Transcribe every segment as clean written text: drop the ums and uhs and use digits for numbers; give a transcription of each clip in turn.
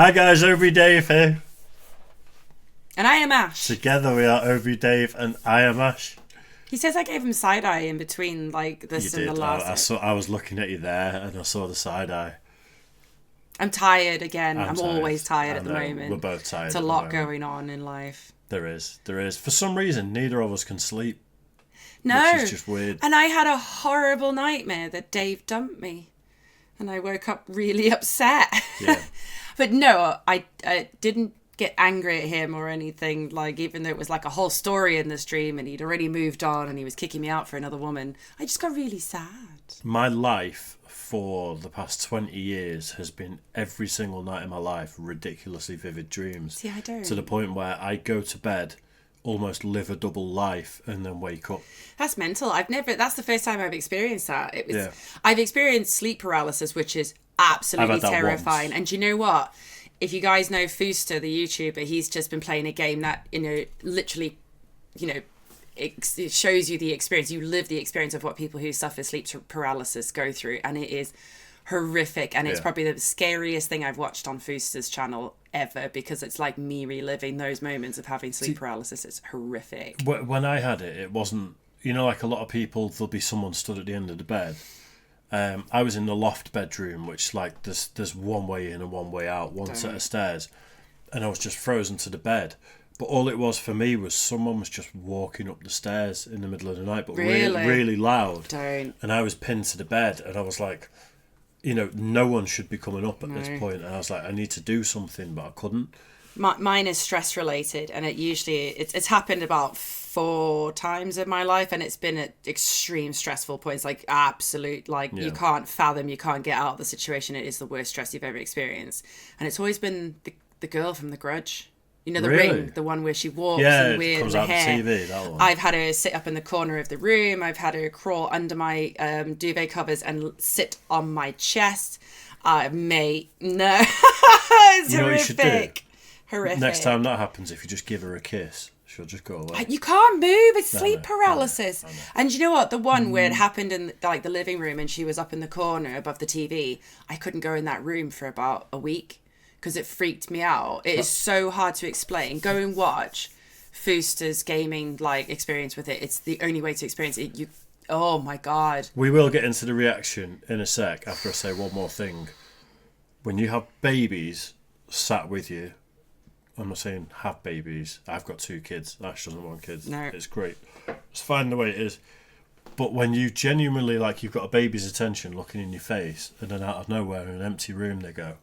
Hi guys, Obi Dave here. And I am Ash. Together we are Obi Dave and I am Ash. He says I gave him side eye in between like this and the last. I was looking at you there and I saw the side eye. I'm tired again. I'm tired. always tired at the moment. We're both tired. It's a lot going on in life. There is. For some reason, neither of us can sleep. No. Which is just weird. And I had a horrible nightmare that Dave dumped me. And I woke up really upset. Yeah. But no, I didn't get angry at him or anything. Like, even though it was like a whole story in this dream and he'd already moved on and he was kicking me out for another woman, I just got really sad. My life for the past 20 years has been every single night of my life ridiculously vivid dreams. See, I don't. To the point where I go to bed, almost live a double life and then wake up. That's mental. That's the first time I've experienced that. I've experienced sleep paralysis, which is absolutely terrifying. And do you know what? If you guys know Fooster, the YouTuber, he's just been playing a game that, literally, it shows you the experience. You live the experience of what people who suffer sleep paralysis go through. And it is horrific. And it's probably the scariest thing I've watched on Fooster's channel ever, because it's like me reliving those moments of having sleep paralysis. It's horrific. When I had it, it wasn't, like a lot of people, there'll be someone stood at the end of the bed. I was in the loft bedroom, which like there's one way in and one way out, set of stairs, and I was just frozen to the bed. But all it was for me was someone was just walking up the stairs in the middle of the night, but really loud. And I was pinned to the bed, and I was like, no one should be coming up at this point. And I was like, I need to do something, but I couldn't. Mine is stress related, and it's happened about 4 times in my life, and it's been at extreme stressful points, like absolute, you can't fathom, you can't get out of the situation. It is the worst stress you've ever experienced, and it's always been the girl from The Grudge. The ring, the one where she walks and weird the hair. TV, that one. I've had her sit up in the corner of the room. I've had her crawl under my duvet covers and sit on my chest. Mate, no, it's horrific. What you should do? Horrific. Next time that happens, if you just give her a kiss, she'll just go away. You can't move. It's sleep paralysis. I know. And you know what? The one where it happened in the living room and she was up in the corner above the TV, I couldn't go in that room for about a week because it freaked me out. It is so hard to explain. Go and watch Fooster's gaming experience with it. It's the only way to experience it. Oh my God. We will get into the reaction in a sec after I say one more thing. When you have babies sat with you, I'm not saying have babies. I've got 2 kids. Ash doesn't want kids. No. It's great. It's fine the way it is. But when you genuinely, you've got a baby's attention looking in your face, and then out of nowhere in an empty room they go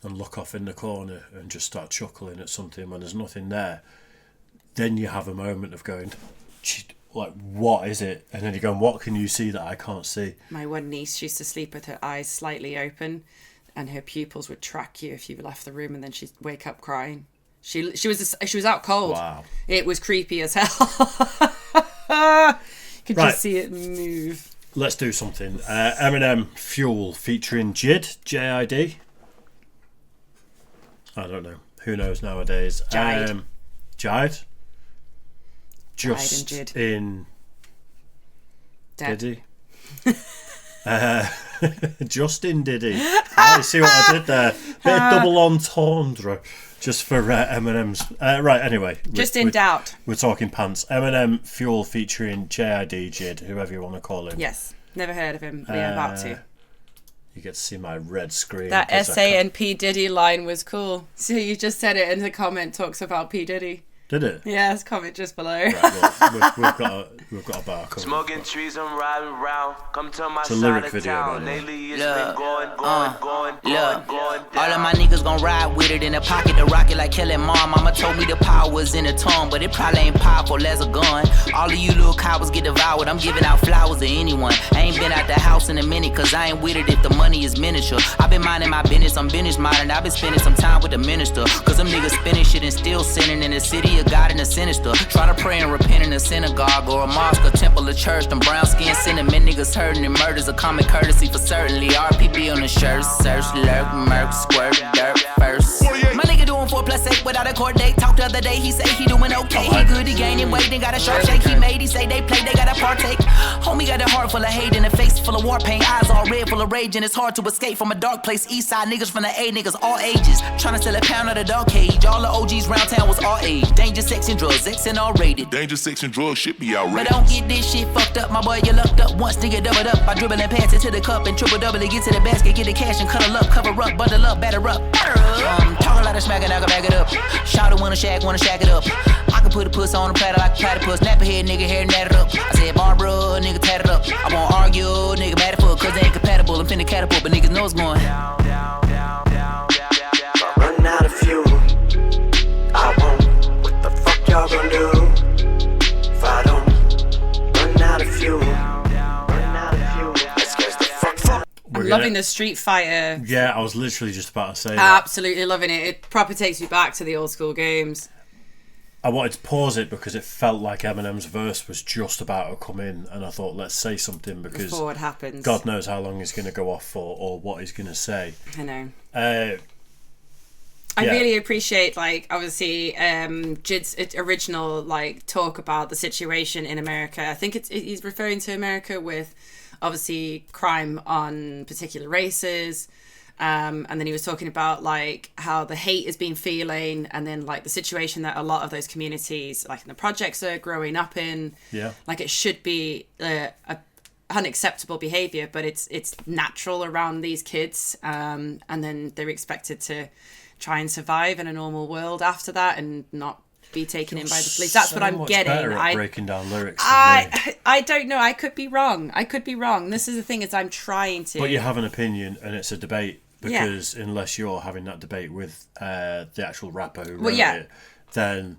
and look off in the corner and just start chuckling at something when there's nothing there, then you have a moment of going, what is it? And then you're going, what can you see that I can't see? My one niece used to sleep with her eyes slightly open, and her pupils would track you if you left the room, and then she'd wake up crying. She was out cold. Wow. It was creepy as hell. Could just see it move. Let's do something. Eminem, Fuel, featuring JID, JID. I don't know. Who knows nowadays? JID. JID. Just JID. In Diddy. Justin Diddy. I see what I did there. Bit of double entendre just for Eminem's. Right, anyway. Just in doubt. We're talking pants. Eminem, Fuel, featuring JID, JID, whoever you want to call him. Yes. Never heard of him, but I'm about to. You get to see my red screen. That SA and P. Diddy line was cool. So you just said it, and the comment talks about P. Diddy. Did it? Yeah, it's comment just below. Right, well, we've got a bar coming. Smoking trees, I'm riding around. Come to my it's a lyric side video, of by town. the way. Lately it's been going All of my niggas gon' ride with it in the pocket, the rocket like killing mom. Mama told me the power was in the tongue, but it probably ain't powerful as a gun. All of you little cowards get devoured. I'm giving out flowers to anyone. I ain't been out the house in a minute, cause I ain't with it if the money is miniature. I've been minding my business, I'm business minded. I've been spending some time with the minister, cause them niggas spinning shit and still sinning in the city of God and the sinister. Try to pray and repent in a synagogue or a mosque, a temple, a church. Them brown skin cinnamon niggas hurting and murders a common courtesy for certainly. RPB on the shirt, search, lurk, murk, squirt, dirt first. My nigga doing 4+8. late without a court date. Talked the other day, he say he doing okay. He good, he gaining weight, and got a sharp shake. He made, he say they play, they gotta partake. Homie got a heart full of hate and a face full of war paint. Eyes all red, full of rage, and it's hard to escape from a dark place. East side niggas from the A, niggas all ages. Tryna sell a pound of the dog cage. All the OGs round town was all age. Danger, sex, and drugs, X and all rated. Danger, sex, and drugs shit be outrageous. But don't get this shit fucked up, my boy, you lucked up once, nigga, doubled up. By dribbling, pass it to the cup and triple double it, get to the basket, get the cash and cuddle up, cover up, bundle up, batter up. Talk a lot of smack and I can back it up. Shout it wanna shack it up. I can put a puss on a platter like a platypus. Nap a head, nigga, hair nat it up. I said Barbara, nigga, tat it up. I won't argue, nigga, bad it fuck, cause they ain't compatible. I'm finna catapult, but niggas know it's going down. Run out of fuel, I won't. What the fuck y'all gonna do? If I don't run out of fuel, let's get the fuck. I'm loving the Street Fighter. Yeah, I was literally just about to say that. Absolutely loving it. It proper takes me back to the old school games. I wanted to pause it because it felt like Eminem's verse was just about to come in, and I thought, let's say something because before it happens. God knows how long he's going to go off for or what he's going to say. I know. I really appreciate, like, obviously, JID's original, like, talk about the situation in America. I think he's referring to America with, obviously, crime on particular races. And then he was talking about, like, how the hate has been feeling, and then, like, the situation that a lot of those communities, like, in the projects are growing up in. Yeah. Like, it should be unacceptable behavior, but it's natural around these kids. And then they're expected to try and survive in a normal world after that and not be taken in by the police. That's what I'm getting. Better at breaking down lyrics. I don't know. I could be wrong. This is the thing, is I'm trying to. But you have an opinion, and it's a debate because unless you're having that debate with the actual rapper who wrote it, then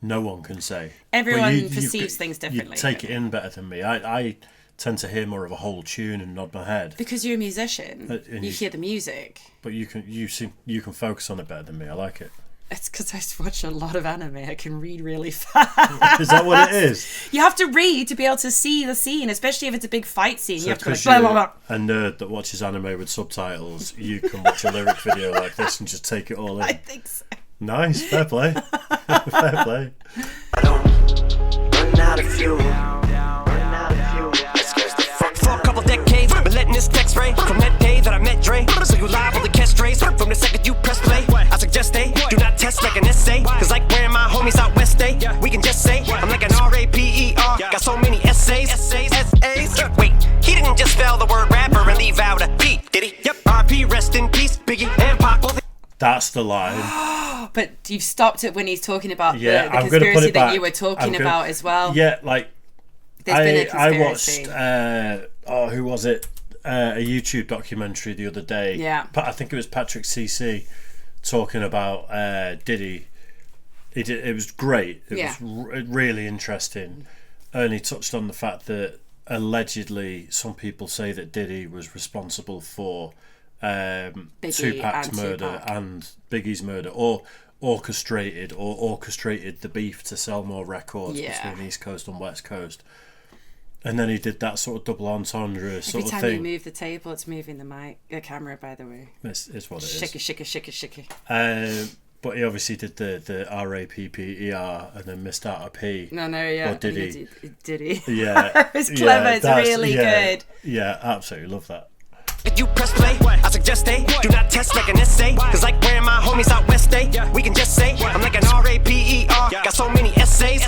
no one can say. Everyone perceives things differently. You take it in better than me. I tend to hear more of a whole tune and nod my head because you're a musician. You hear the music, but you can focus on it better than me. I like it. It's because I watch a lot of anime. I can read really fast. Is that what it is? You have to read to be able to see the scene, especially if it's a big fight scene. So you have to go like, blah, blah, blah. A nerd that watches anime with subtitles, you can watch a lyric video like this and just take it all in. I think so. Nice, fair play. Fair play. I don't run out of fuel. For a couple decades, been letting this text ray from that day that I met Dre. So you liable to catch strays from the second you press play. I suggest they do not test like an essay. Cause like where my homies out west day, we can just say I'm like an R-A-P-E-R. Got so many essays. Wait, he didn't just spell the word rapper and leave out a P, did he? Yep, R.P. rest in peace, Biggie and Pac. That's the line. But you've stopped it when he's talking about the conspiracy that you were talking about as well. Yeah, like I watched who was it? A YouTube documentary the other day. Yeah. I think it was Patrick CC talking about Diddy. It was great. It was really interesting. And he touched on the fact that allegedly some people say that Diddy was responsible for Tupac's murder and Biggie's murder, or orchestrated the beef to sell more records between East Coast and West Coast. And then he did that sort of double entendre sort of thing. Every time you move the table, it's moving the camera, by the way. It's what it is. Shaky. But he obviously did the R-A-P-P-E-R and then missed out a P. No, yeah. Or did he? Did he? Yeah. It's clever. It's really good. Yeah, absolutely. Love that. If you press play, I suggest they do not test like an essay. Cause like where my homies out west day, we can just say I'm like an R-A-P-E-R. Got so many essays.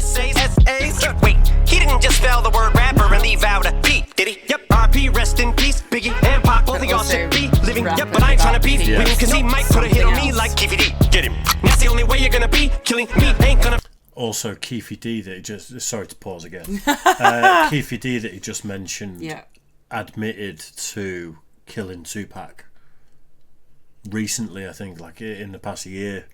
Wait, he didn't just spell the word rapper and leave out a P, did he? Yep, R.P. rest in peace, Biggie and Pac. Both of y'all should be living, but I ain't tryna beef with him cause he might put a hit on me like Keefy D. Get him. That's the only way you're gonna be killing me. Ain't gonna. Also, Keefy D that he just... Sorry to pause again. Keefy D that he just mentioned admitted to killing Tupac recently, I think, like in the past year.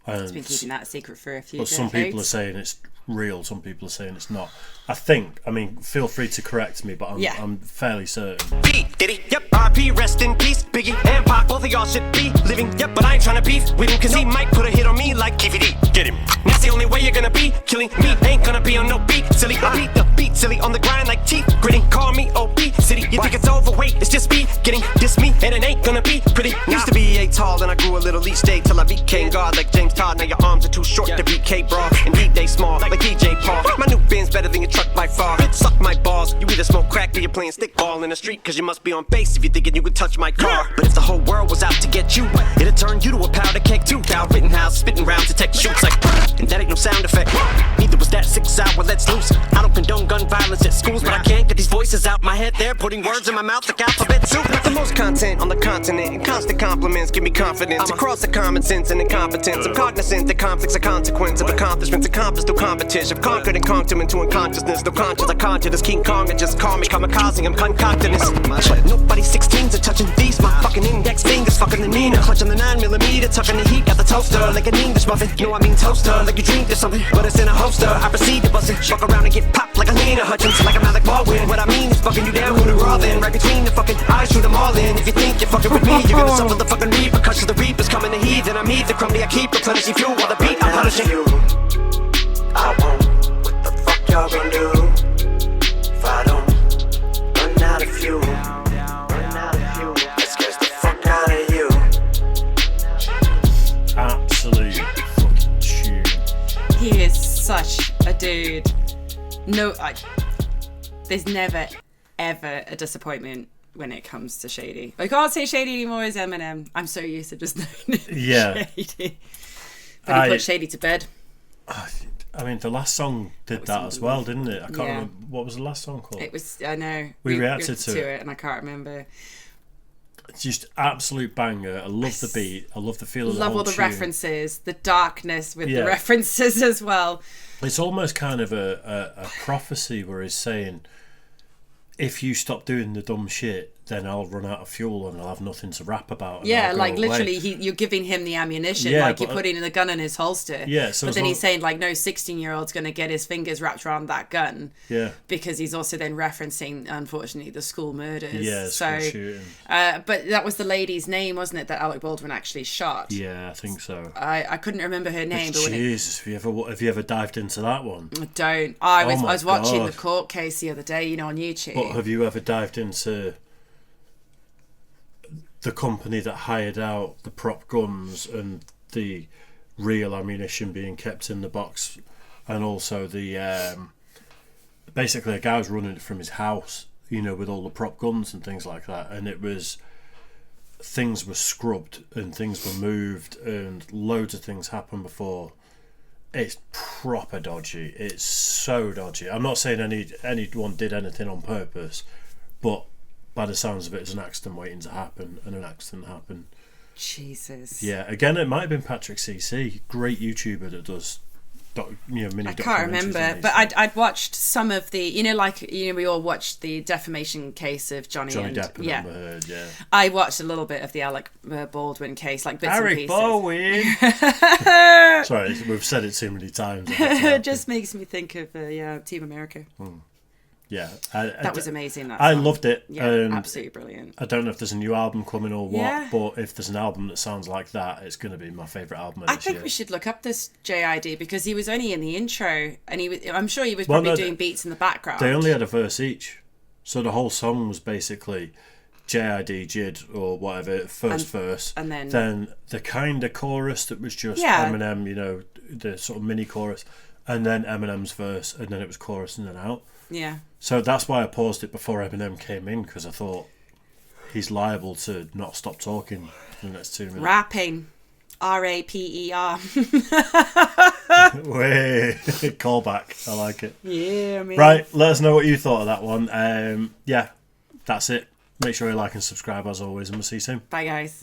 He's been keeping that secret for a few decades. But some people are saying it's real, some people are saying it's not. I mean, feel free to correct me, but I'm fairly certain. P, did he? Yep, R.P. rest in peace, Biggie and Pac. Both of y'all should be living, but I ain't tryna beef with him cause he might put a hit on me like Keefy D. Get him. That's the only way you're gonna be killing me. Ain't gonna be on no beat, silly. I beat the beat, silly, on the grind like teeth gritting. Call me OP City. You think it's overweight? It's just me getting this me, and it ain't gonna be pretty. Used to be 8 tall and I grew a little each day till I became God. Like James Todd, now your arms are too short to be K-Bra. Indeed they small, like DJ Paul. My new Benz better than your truck by far. Bitch, suck my balls. You either smoke crack or you're playing stickball in the street, cause you must be on base if you're thinking you could touch my car. But if the whole world was out to get you, it'd turn you to a powder keg too. Cow Rittenhouse, spitting rounds to take shoots like, and that ain't no sound effect. Neither was that 6 hour let's loose. I don't condone gun violence at schools, but I can't get these voices out my head. They're putting words in my mouth like alphabet soup. The most content on the continent, and constant compliments give me confidence. Across the common sense and incompetence, I'm cognizant that conflicts are consequence of accomplishments accomplished through competition. I've conquered and conked him into unconsciousness. No conscience, I conjured this King Kong and just call me kamikaze. I'm concocting this. Nobody 16s are touching these. My fucking index fingers fucking the Nina. Clutch on the 9mm, tucking the heat. Got the toaster like an English muffin. No, I mean toaster, like you drink or something, but it's in a holster. I proceed to bust it, fuck around and get popped like a Lena Hutchins, like I'm Alec Baldwin. What I mean is fucking you down with a raw then. Right between the fucking eyes, shoot them all in. If you think you're fucking with me, you're gonna suffer the fucking repercussions. The reapers coming to heed, and I'm the crumbly I keep replenishing fuel while the beat I'm punishing. I won't. What the fuck y'all gonna do if I don't run out of fuel? Run out of fuel. That scares the fuck out of you. Absolute fucking tune. He is such a dude. No, there's never, ever a disappointment when it comes to Shady. I can't say Shady anymore as Eminem. I'm so used to just knowing Shady. But he put Shady to bed. I mean, the last song did that as well, didn't it? I can't remember. What was the last song called? It was, I know. We reacted to it. And I can't remember. It's just absolute banger. I love the beat. I love the feel of the whole love all the tune. references, the darkness with the references as well. It's almost kind of a prophecy where he's saying, if you stop doing the dumb shit, then I'll run out of fuel and I'll have nothing to rap about. Yeah, like literally, you're giving him the ammunition, like you're putting the gun in his holster. Yeah, so but then he's saying, like, no 16-year-old's going to get his fingers wrapped around that gun. Yeah. Because he's also then referencing, unfortunately, the school murders. Yeah, school shooting. But that was the lady's name, wasn't it, that Alec Baldwin actually shot? Yeah, I think so. I couldn't remember her name. But Jesus, have you ever dived into that one? I don't. I was watching the court case the other day, on YouTube. But have you ever dived into the company that hired out the prop guns and the real ammunition being kept in the box, and also the basically a guy was running it from his house, with all the prop guns and things like that, and things were scrubbed and things were moved and loads of things happened before. It's proper dodgy. It's so dodgy. I'm not saying anyone did anything on purpose, but by the sounds of it, it's an accident waiting to happen, and an accident happened. Jesus. Yeah, again, it might have been Patrick CC, great YouTuber that does, mini documentaries. I can't remember, but I'd watched some of the, we all watched the defamation case of Johnny Depp and Amber Heard, yeah. I watched a little bit of the Alec Baldwin case, like bits and pieces. Baldwin! Sorry, we've said it too many times. It just makes me think of Team America. Yeah, that was amazing. I loved it. Yeah, absolutely brilliant. I don't know if there's a new album coming or what, but if there's an album that sounds like that, it's going to be my favourite album of this year. I think we should look up this JID because he was only in the intro, and I'm sure he was probably doing beats in the background. They only had a verse each, so the whole song was basically JID, JID, or whatever, first verse, and then the kind of chorus that was just Eminem, the sort of mini chorus, and then Eminem's verse, and then it was chorus and then out. Yeah. So that's why I paused it before Eminem came in, because I thought he's liable to not stop talking for the next 2 minutes. Rapping. R-A-P-E-R. Way callback. I like it. Yeah, I mean. Right, let us know what you thought of that one. Yeah, that's it. Make sure you like and subscribe as always, and we'll see you soon. Bye, guys.